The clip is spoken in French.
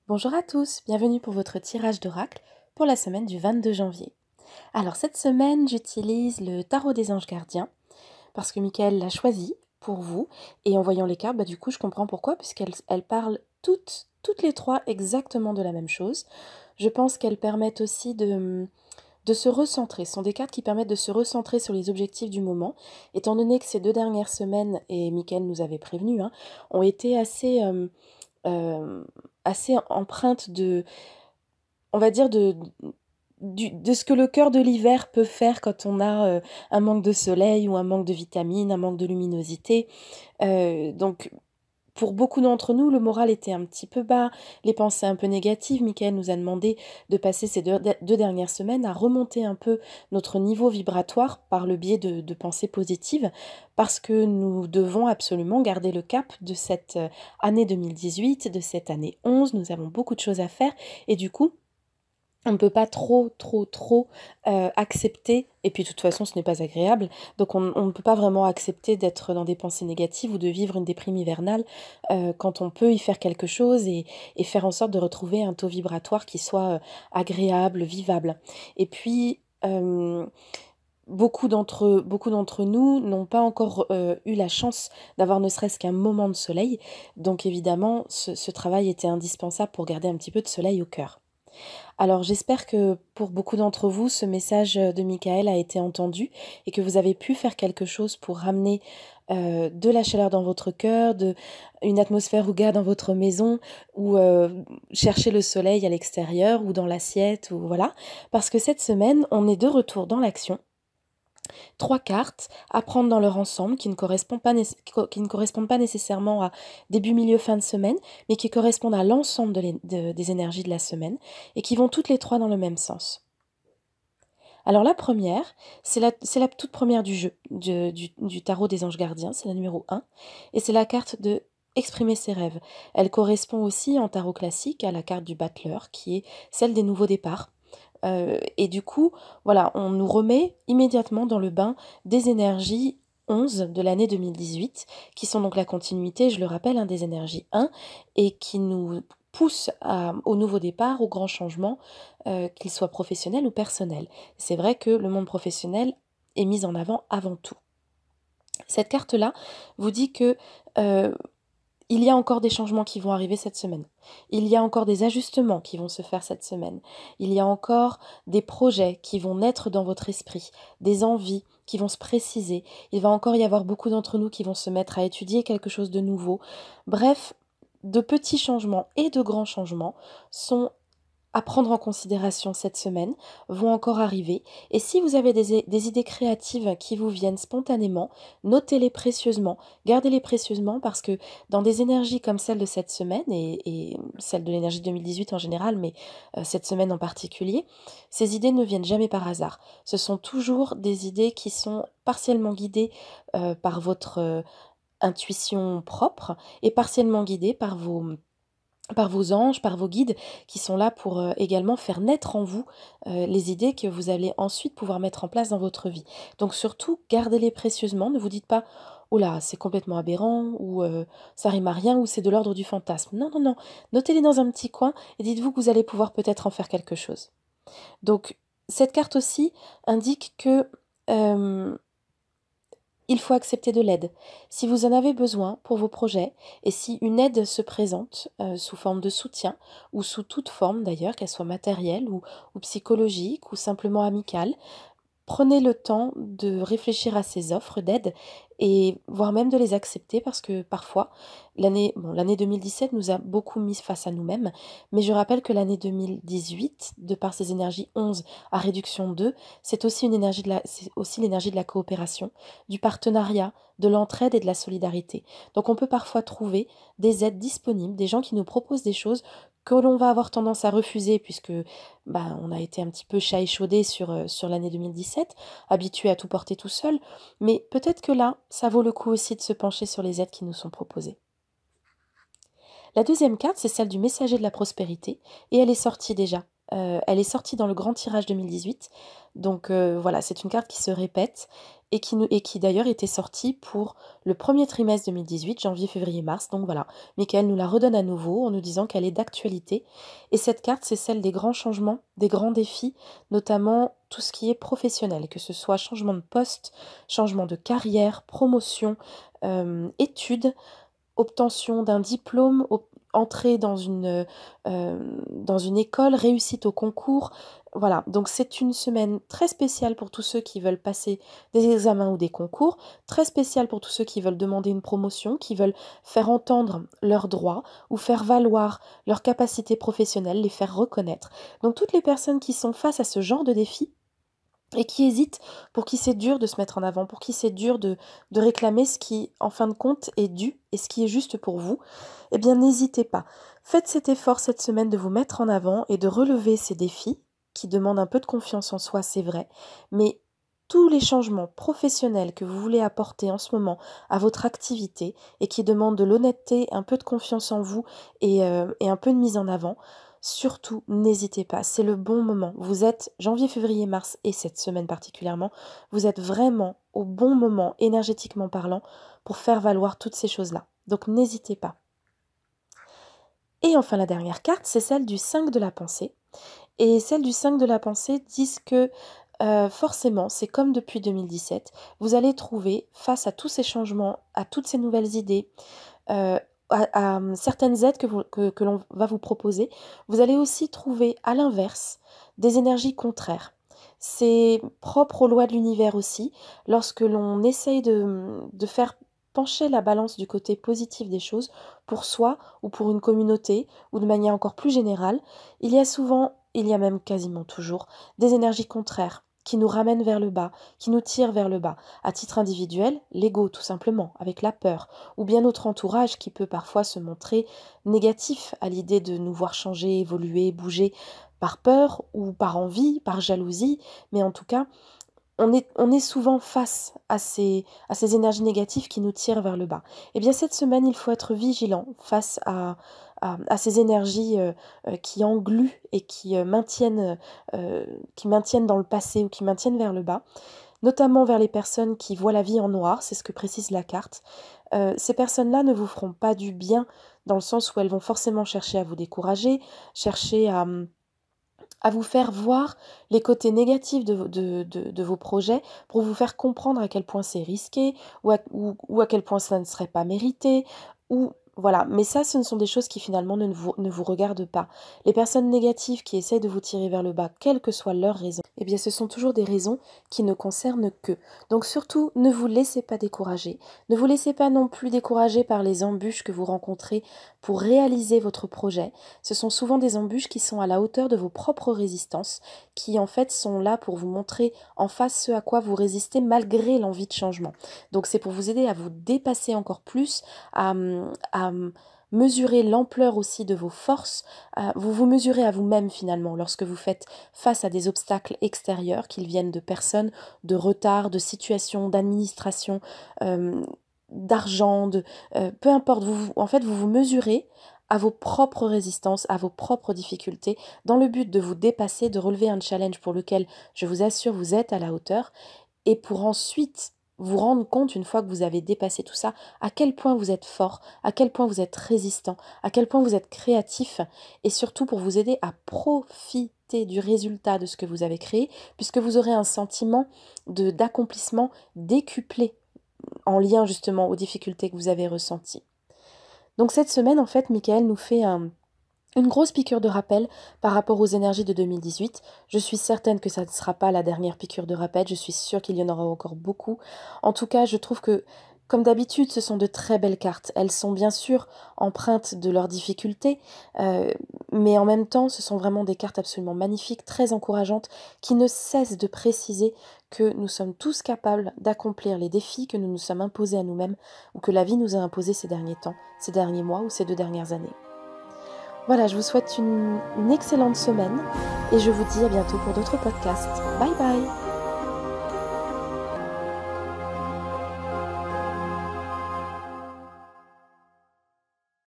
Bonjour à tous, bienvenue pour votre tirage d'oracle pour la semaine du 22 janvier. Alors cette semaine, j'utilise le tarot des anges gardiens parce que Michael l'a choisi pour vous et en voyant les cartes, du coup je comprends pourquoi puisqu'elles parlent toutes les trois exactement de la même chose. Je pense qu'elles permettent aussi de se recentrer. Ce sont des cartes qui permettent de se recentrer sur les objectifs du moment, étant donné que ces 2 dernières semaines, et Michael nous avait prévenu, ont été euh, assez empreintes on va dire, de ce que le cœur de l'hiver peut faire quand on a un manque de soleil ou un manque de vitamines, un manque de luminosité. Donc, pour beaucoup d'entre nous, le moral était un petit peu bas, les pensées un peu négatives. Michael nous a demandé de passer ces deux dernières semaines à remonter un peu notre niveau vibratoire par le biais de pensées positives, parce que nous devons absolument garder le cap de cette année 2018, de cette année 11. Nous avons beaucoup de choses à faire et du coup, on ne peut pas trop accepter, et puis de toute façon ce n'est pas agréable, donc on ne peut pas vraiment accepter d'être dans des pensées négatives ou de vivre une déprime hivernale quand on peut y faire quelque chose et faire en sorte de retrouver un taux vibratoire qui soit agréable, vivable. Et puis beaucoup d'entre nous n'ont pas encore eu la chance d'avoir ne serait-ce qu'un moment de soleil, donc évidemment ce travail était indispensable pour garder un petit peu de soleil au cœur. Alors j'espère que pour beaucoup d'entre vous, ce message de Michael a été entendu et que vous avez pu faire quelque chose pour ramener de la chaleur dans votre cœur, une atmosphère rouga dans votre maison ou chercher le soleil à l'extérieur ou dans l'assiette ou voilà. Parce que cette semaine, on est de retour dans l'action. 3 cartes à prendre dans leur ensemble qui ne correspondent pas nécessairement à début, milieu, fin de semaine, mais qui correspondent à l'ensemble des énergies de la semaine et qui vont toutes les trois dans le même sens. Alors la première, c'est la toute première du jeu, du tarot des anges gardiens, c'est la numéro 1, et c'est la carte de exprimer ses rêves. Elle correspond aussi en tarot classique à la carte du battleur, qui est celle des nouveaux départs. Et du coup, voilà, on nous remet immédiatement dans le bain des énergies 11 de l'année 2018, qui sont donc la continuité, je le rappelle, des énergies 1, et qui nous poussent au nouveau départ, au grand changement, qu'il soit professionnel ou personnel. C'est vrai que le monde professionnel est mis en avant tout. Cette carte-là vous dit que il y a encore des changements qui vont arriver cette semaine. Il y a encore des ajustements qui vont se faire cette semaine. Il y a encore des projets qui vont naître dans votre esprit, des envies qui vont se préciser. Il va encore y avoir beaucoup d'entre nous qui vont se mettre à étudier quelque chose de nouveau. Bref, de petits changements et de grands changements sont à prendre en considération cette semaine, vont encore arriver. Et si vous avez des idées créatives qui vous viennent spontanément, notez-les précieusement, gardez-les précieusement parce que dans des énergies comme celle de cette semaine et celle de l'énergie 2018 en général, mais cette semaine en particulier, ces idées ne viennent jamais par hasard. Ce sont toujours des idées qui sont partiellement guidées par votre intuition propre et partiellement guidées par vos anges, par vos guides qui sont là pour également faire naître en vous les idées que vous allez ensuite pouvoir mettre en place dans votre vie. Donc surtout, gardez-les précieusement, ne vous dites pas «Oh là, c'est complètement aberrant» ou «Ça rime à rien» ou «C'est de l'ordre du fantasme». Non, non, non, notez-les dans un petit coin et dites-vous que vous allez pouvoir peut-être en faire quelque chose. Donc cette carte aussi indique que il faut accepter de l'aide. Si vous en avez besoin pour vos projets et si une aide se présente sous forme de soutien ou sous toute forme d'ailleurs, qu'elle soit matérielle ou psychologique ou simplement amicale, prenez le temps de réfléchir à ces offres d'aide et voire même de les accepter parce que parfois, l'année 2017 nous a beaucoup mis face à nous-mêmes, mais je rappelle que l'année 2018, de par ses énergies 11 à réduction 2, c'est aussi l'énergie de la coopération, du partenariat, de l'entraide et de la solidarité. Donc on peut parfois trouver des aides disponibles, des gens qui nous proposent des choses que l'on va avoir tendance à refuser puisque on a été un petit peu chat échaudé sur l'année 2017, habitué à tout porter tout seul, mais peut-être que là, ça vaut le coup aussi de se pencher sur les aides qui nous sont proposées. La deuxième carte, c'est celle du messager de la prospérité, et elle est sortie déjà. Elle est sortie dans le grand tirage 2018, donc voilà, c'est une carte qui se répète, et qui d'ailleurs était sortie pour le premier trimestre 2018, janvier, février, mars. Donc voilà, Michael nous la redonne à nouveau en nous disant qu'elle est d'actualité. Et cette carte, c'est celle des grands changements, des grands défis, notamment tout ce qui est professionnel, que ce soit changement de poste, changement de carrière, promotion, études, obtention d'un diplôme, entrée dans une école, réussite au concours. Voilà, donc c'est une semaine très spéciale pour tous ceux qui veulent passer des examens ou des concours, très spéciale pour tous ceux qui veulent demander une promotion, qui veulent faire entendre leurs droits ou faire valoir leurs capacités professionnelles, les faire reconnaître. Donc toutes les personnes qui sont face à ce genre de défi, et qui hésitent, pour qui c'est dur de se mettre en avant, pour qui c'est dur de réclamer ce qui, en fin de compte, est dû et ce qui est juste pour vous, eh bien n'hésitez pas. Faites cet effort cette semaine de vous mettre en avant et de relever ces défis qui demandent un peu de confiance en soi, c'est vrai, mais tous les changements professionnels que vous voulez apporter en ce moment à votre activité et qui demandent de l'honnêteté, un peu de confiance en vous et un peu de mise en avant, surtout, n'hésitez pas, c'est le bon moment. Vous êtes janvier, février, mars et cette semaine particulièrement, vous êtes vraiment au bon moment, énergétiquement parlant, pour faire valoir toutes ces choses-là. Donc n'hésitez pas. Et enfin, la dernière carte, c'est celle du 5 de la pensée. Et celle du 5 de la pensée disent que forcément, c'est comme depuis 2017, vous allez trouver, face à tous ces changements, à toutes ces nouvelles idées, euh, à certaines aides que l'on va vous proposer, vous allez aussi trouver à l'inverse des énergies contraires. C'est propre aux lois de l'univers aussi. Lorsque l'on essaye de faire pencher la balance du côté positif des choses, pour soi ou pour une communauté, ou de manière encore plus générale, il y a souvent, il y a même quasiment toujours, des énergies contraires qui nous ramènent vers le bas, qui nous tirent vers le bas. À titre individuel, l'ego tout simplement, avec la peur, ou bien notre entourage qui peut parfois se montrer négatif à l'idée de nous voir changer, évoluer, bouger, par peur ou par envie, par jalousie, mais en tout cas, on est souvent face à ces énergies négatives qui nous tirent vers le bas. Eh bien, cette semaine, il faut être vigilant face à ces énergies qui engluent et qui maintiennent dans le passé ou qui maintiennent vers le bas, notamment vers les personnes qui voient la vie en noir, c'est ce que précise la carte. Ces personnes-là ne vous feront pas du bien dans le sens où elles vont forcément chercher à vous décourager, chercher à vous faire voir les côtés négatifs de vos projets pour vous faire comprendre à quel point c'est risqué ou à quel point ça ne serait pas mérité. Ou voilà, mais ça, ce ne sont des choses qui finalement ne vous regardent pas. Les personnes négatives qui essayent de vous tirer vers le bas, quelle que soit leur raison, eh bien ce sont toujours des raisons qui ne concernent qu'eux. Donc surtout, ne vous laissez pas décourager. Ne vous laissez pas non plus décourager par les embûches que vous rencontrez pour réaliser votre projet. Ce sont souvent des embûches qui sont à la hauteur de vos propres résistances, qui en fait sont là pour vous montrer en face ce à quoi vous résistez malgré l'envie de changement. Donc c'est pour vous aider à vous dépasser encore plus, à mesurer l'ampleur aussi de vos forces. Vous vous mesurez à vous-même finalement lorsque vous faites face à des obstacles extérieurs, qu'ils viennent de personnes, de retard, de situations, d'administration, d'argent, peu importe. En fait, vous vous mesurez à vos propres résistances, à vos propres difficultés, dans le but de vous dépasser, de relever un challenge pour lequel, je vous assure, vous êtes à la hauteur, et pour ensuite vous rendre compte, une fois que vous avez dépassé tout ça, à quel point vous êtes fort, à quel point vous êtes résistant, à quel point vous êtes créatif, et surtout pour vous aider à profiter du résultat de ce que vous avez créé, puisque vous aurez un sentiment d'accomplissement décuplé en lien justement aux difficultés que vous avez ressenties. Donc cette semaine, en fait, Michael nous fait une grosse piqûre de rappel par rapport aux énergies de 2018. Je suis certaine que ça ne sera pas la dernière piqûre de rappel, je suis sûre qu'il y en aura encore beaucoup. En tout cas, je trouve que, comme d'habitude, ce sont de très belles cartes. Elles sont bien sûr empreintes de leurs difficultés, mais en même temps, ce sont vraiment des cartes absolument magnifiques, très encourageantes, qui ne cessent de préciser que nous sommes tous capables d'accomplir les défis que nous nous sommes imposés à nous-mêmes ou que la vie nous a imposés ces derniers temps, ces derniers mois ou ces 2 dernières années. Voilà, je vous souhaite une excellente semaine et je vous dis à bientôt pour d'autres podcasts. Bye bye!